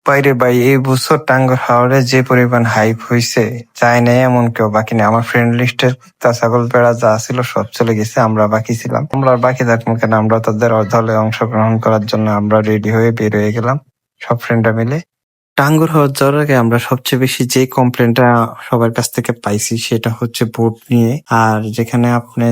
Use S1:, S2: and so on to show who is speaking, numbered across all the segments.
S1: বাইরে ভাই এই বছর টাঙ্গুয়ার হাওরে যে পরিমাণ হাইপ হয়েছে, চায় নাই এমন কেউ বাকি নেই। আমার ফ্রেন্ড লিস্টের ছাগল বেড়া যা ছিল সব চলে গেছে, আমরা বাকি ছিলাম। আমরা আর বাকি থাকবো কেন, আমরা তাদের দলে অংশগ্রহণ করার জন্য আমরা রেডি হয়ে বের হয়ে গেলাম সব ফ্রেন্ডরা মিলে। টাঙ্গুয়ার হাওর যাওয়ার আগে আমরা সবচেয়ে বেশি যে কমপ্লেনটা সবার কাছ থেকে পাইছি সেটা হচ্ছে বোট নিয়ে। আর যেখানে আপনি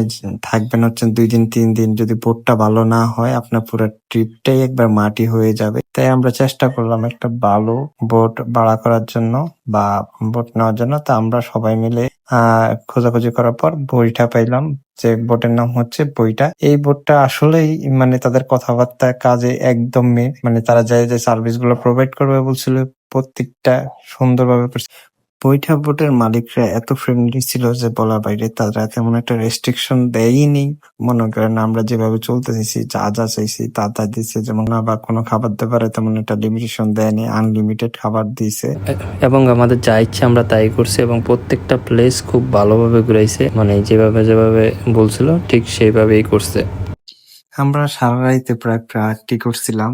S1: থাকবেন হচ্ছে 2 দিন 3 দিন, যদি বোটটা ভালো না হয় আপনার পুরো ট্রিপটাই একবার মাটি হয়ে যাবে। তাই আমরা চেষ্টা করলাম একটা ভালো বোট ভাড়া করার জন্য বা বোট নেওয়ার জন্য। তা আমরা সবাই মিলে খোঁজাখুঁজি করার পর বইটা পাইলাম, যে বোটের নাম হচ্ছে বইটা। এই বোটটা আসলেই মানে তাদের কথাবার্তা কাজে একদম মানে তারা যে সার্ভিস গুলো প্রোভাইড করবে বলছিল প্রত্যেকটা সুন্দরভাবে করছে। বইটা বোটের মালিকরা এত ফ্রেন্ডলি ছিল যে বলার বাইরে। তারা তেমন একটা রেস্ট্রিকশন দেয়নি। মনে করেন আমরা যেভাবে চলতেছি, যা যা চাইছি তা দিচ্ছে, যেমন না বা কোনো খাবার দাবারে তেমন একটা লিমিটেশন দেয়নি, আনলিমিটেড খাবার দিয়েছে
S2: এবং আমাদের যা ইচ্ছে আমরা তাই করছি এবং প্রত্যেকটা প্লেস খুব ভালোভাবে ঘুরাইছে, মানে যেভাবে বলছিল ঠিক সেইভাবেই করছে।
S1: আমরা সারা রাইতে প্রায় আটটি করছিলাম।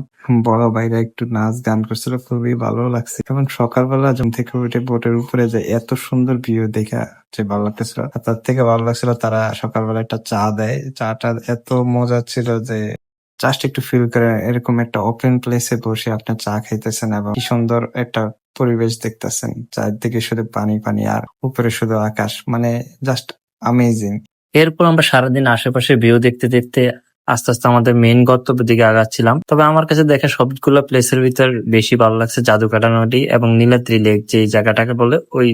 S1: বড় ভাইরা একটু নাচ গান করছিল, খুবই ভালো লাগছে। এবং সকালবেলা জম থেকে উঠে বোটের উপরে যে এত সুন্দর ভিউ দেখা যে ভালো লাগতেছিল। আর তার থেকে ভালো লাগছিল তারা সকালবেলা একটা চা দেয়, চাটা এত মজা ছিল যে জাস্ট একটু ফিল করে এরকম একটা ওপেন প্লেসে বসে আপনি চা খাইতেছেন এবং কি সুন্দর একটা পরিবেশ দেখতেছেন, চারদিকে শুধু পানি পানি আর উপরে শুধু আকাশ, মানে জাস্ট আমেজিং।
S2: এরপর আমরা সারাদিন আশেপাশে ভিউ দেখতে দেখতে আস্তে আস্তে আমাদের মেইন গন্তব্যের দিকে আগাচ্ছিলাম। তবে আমার কাছে দেখা সবগুলো প্লেসের ভিতর বেশি ভালো লাগছে জাদুকাটা নদী এবং নীলাদ্রি লেক, যে জায়গাটাকে বলে ওই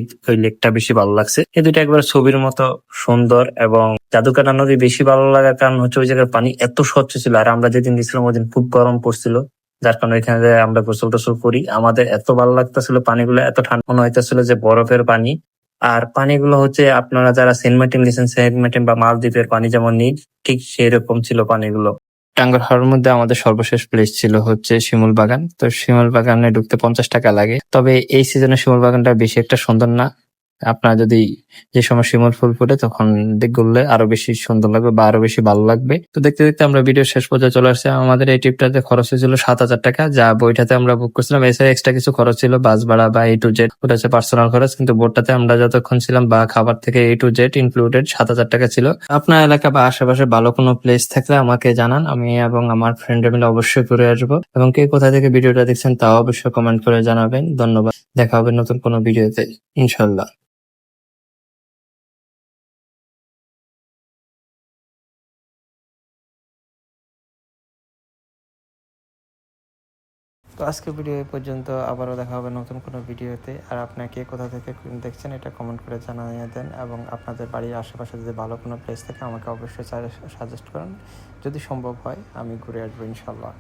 S2: লেকটা বেশি ভালো লাগছে। এই দুইটা একবার ছবির মতো সুন্দর। এবং জাদুকাটা নদী বেশি ভালো লাগার কারণ হচ্ছে ওই জায়গার পানি এত স্বচ্ছ ছিল। আর আমরা যেদিন গেছিলাম ওই দিন খুব গরম পড়ছিল, যার কারণে এখানে আমরা গোসল টোসল করি। আমাদের এত ভালো লাগতেছিল, পানিগুলো এত ঠান্ডা মনে হইতেছিল যে বরফের পানি। আর পানিগুলো হচ্ছে আপনারা যারা সেন্ট মার্টিন গেছেন, সেন্ট মার্টিন বা মালদ্বীপের পানি যেমন নীল, ঠিক সেই রকম ছিল পানিগুলো। টাঙ্গুয়ার হাওরের মধ্যে আমাদের সর্বশেষ প্লেস ছিল হচ্ছে শিমুল বাগান। তো শিমুল বাগানে ঢুকতে 50 টাকা লাগে। তবে এই সিজনে শিমুল বাগানটা বেশি একটা সুন্দর না। আপনার যদি যে সময় শিমুল ফুল ফুটে তখন ঘুরলে আরো বেশি সুন্দর লাগবে বা আরো বেশি ভালো লাগবে। তো দেখতে দেখতে আমরা ভিডিও শেষ পর্যায়ে চলে আসছি। আমাদের এই ট্রিপটাতে খরচ হয়েছিল 7,000 টাকা, যা বইটাতে আমরা বুক করছিলাম। এছাড়া এক্সট্রা কিছু খরচ ছিল, বাস ভাড়া বা A to Z, ওটা হচ্ছে পার্সোনাল খরচ। কিন্তু বোটটাতে আমরা যতক্ষণ ছিলাম বা খাবার থেকে A to Z ইনক্লুডেড 7,000 টাকা ছিল। আপনার এলাকা বা আশেপাশে ভালো কোনো প্লেস থাকলে আমাকে জানান, আমি এবং আমার ফ্রেন্ডরা মিলে অবশ্যই ঘুরে আসবো। এবং কে কোথা থেকে ভিডিওটা দেখছেন তাও অবশ্যই কমেন্ট করে জানাবেন। ধন্যবাদ, দেখা হবে নতুন কোনো ভিডিওতে ইনশাল্লাহ।
S1: তো আজকে ভিডিও এই পর্যন্ত, আবারও দেখা হবে নতুন কোনো ভিডিওতে। আর আপনাকে কে কোথা থেকে দেখছেন এটা কমেন্ট করে জানিয়ে দেন, এবং আপনাদের বাড়ির আশেপাশে যদি ভালো কোনো প্লেস থাকে আমাকে অবশ্যই সাজেস্ট করুন। যদি সম্ভব হয় আমি ঘুরে আসবো ইনশাল্লাহ।